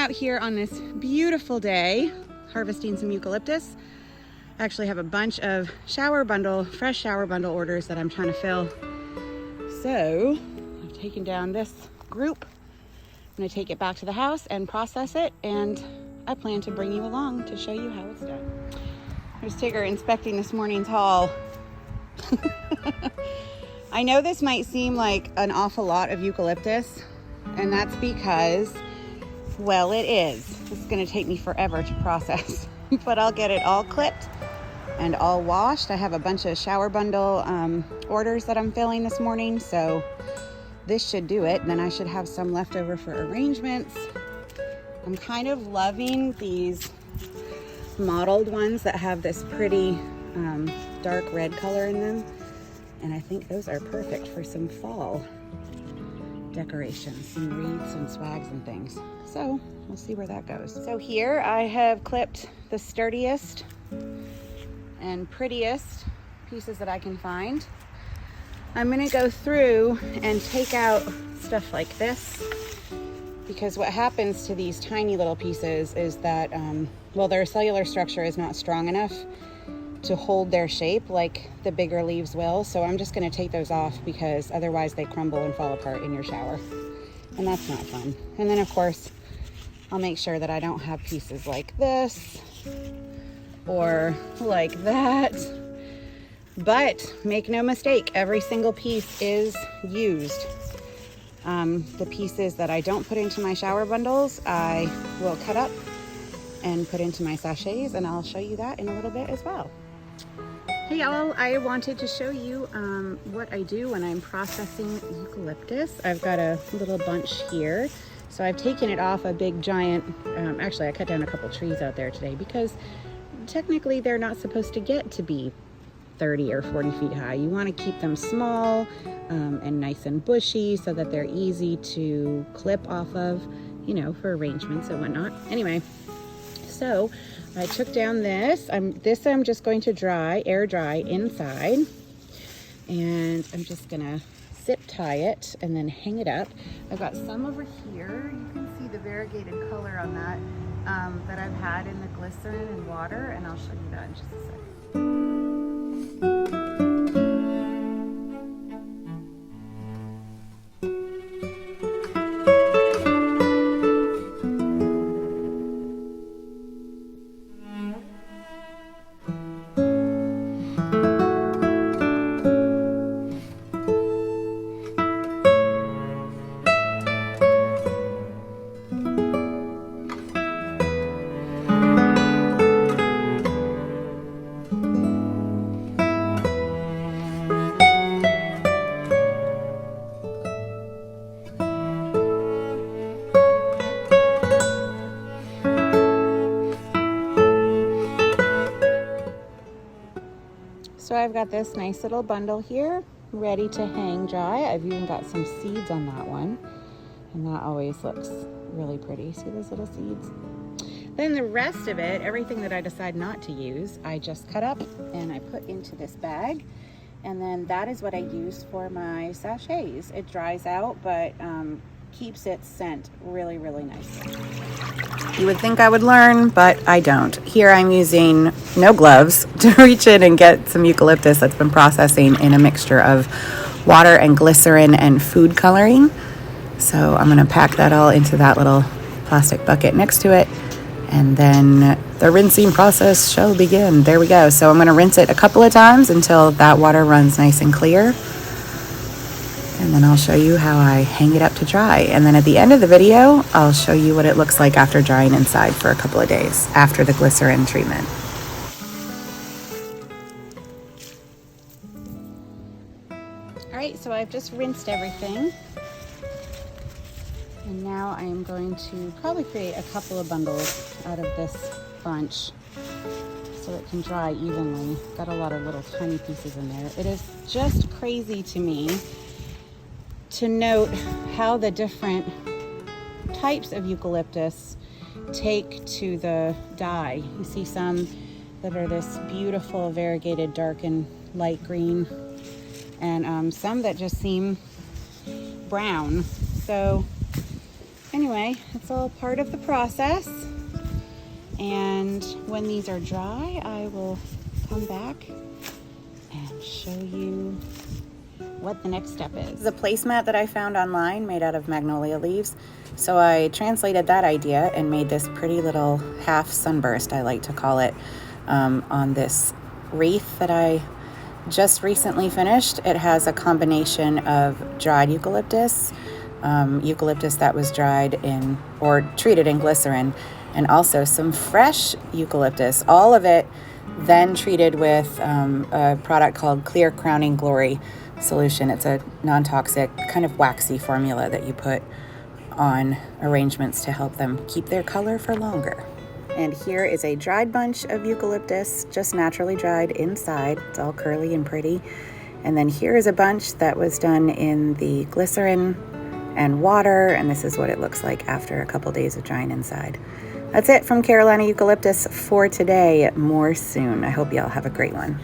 out here on this beautiful day harvesting some eucalyptus. I actually have a bunch of fresh shower bundle orders that I'm trying to fill. So I've taken down this group. I'm gonna take it back to the house and process it, and I plan to bring you along to show you how it's done. There's Tigger inspecting this morning's haul. I know this might seem like an awful lot of eucalyptus, and that's because, well, it is. It's gonna take me forever to process, but I'll get it all clipped and all washed. I have a bunch of shower bundle orders that I'm filling this morning, so this should do it. Then I should have some left over for arrangements. I'm kind of loving these mottled ones that have this pretty dark red color in them, and I think those are perfect for some fall decorations, some wreaths and swags and things. So we'll see where that goes. So here I have clipped the sturdiest and prettiest pieces that I can find. I'm gonna go through and take out stuff like this, because what happens to these tiny little pieces is that, well, their cellular structure is not strong enough to hold their shape like the bigger leaves will. So I'm just gonna take those off, because otherwise they crumble and fall apart in your shower, and that's not fun. And then of course, I'll make sure that I don't have pieces like this or like that. But make no mistake, every single piece is used. The pieces that I don't put into my shower bundles, I will cut up and put into my sachets, and I'll show you that in a little bit as well. Hey y'all, I wanted to show you what I do when I'm processing eucalyptus. I've got a little bunch here. So I've taken it off a big giant, actually I cut down a couple trees out there today, because technically they're not supposed to get to be 30 or 40 feet high. You want to keep them small and nice and bushy so that they're easy to clip off of, you know, for arrangements and whatnot. Anyway, so I took down this. I'm just going to air dry inside, and I'm just gonna zip tie it and then hang it up. I've got some over here. You can see the variegated color on that that I've had in the glycerin and water, and I'll show you that in just a second. So I've got this nice little bundle here ready to hang dry. I've even got some seeds on that one, and that always looks really pretty. See those little seeds? Then the rest of it, everything that I decide not to use, I just cut up and I put into this bag, and then that is what I use for my sachets. It dries out, but keeps its scent really, really nicely. You would think I would learn, but I don't. Here I'm using no gloves to reach in and get some eucalyptus that's been processing in a mixture of water and glycerin and food coloring. So I'm gonna pack that all into that little plastic bucket next to it, and then the rinsing process shall begin. There we go. So I'm gonna rinse it a couple of times until that water runs nice and clear. And then I'll show you how I hang it up to dry. And then at the end of the video, I'll show you what it looks like after drying inside for a couple of days after the glycerin treatment. All right, so I've just rinsed everything. And now I am going to probably create a couple of bundles out of this bunch so it can dry evenly. Got a lot of little tiny pieces in there. It is just crazy to me to note how the different types of eucalyptus take to the dye. You see some that are this beautiful variegated dark and light green, and some that just seem brown. So Anyway, it's all part of the process. And when these are dry, I will come back and show you what the next step is. The placemat that I found online made out of magnolia leaves. So I translated that idea and made this pretty little half sunburst, I like to call it, on this wreath that I just recently finished. It has a combination of dried eucalyptus, eucalyptus that was dried in or treated in glycerin, and also some fresh eucalyptus, all of it then treated with a product called Clear Crowning Glory solution. It's a non-toxic kind of waxy formula that you put on arrangements to help them keep their color for longer. And here is a dried bunch of eucalyptus, just naturally dried inside. It's all curly and pretty. And then here is a bunch that was done in the glycerin and water, and this is what it looks like after a couple days of drying inside. That's it from Carolina Eucalyptus for today. More soon. I hope y'all have a great one.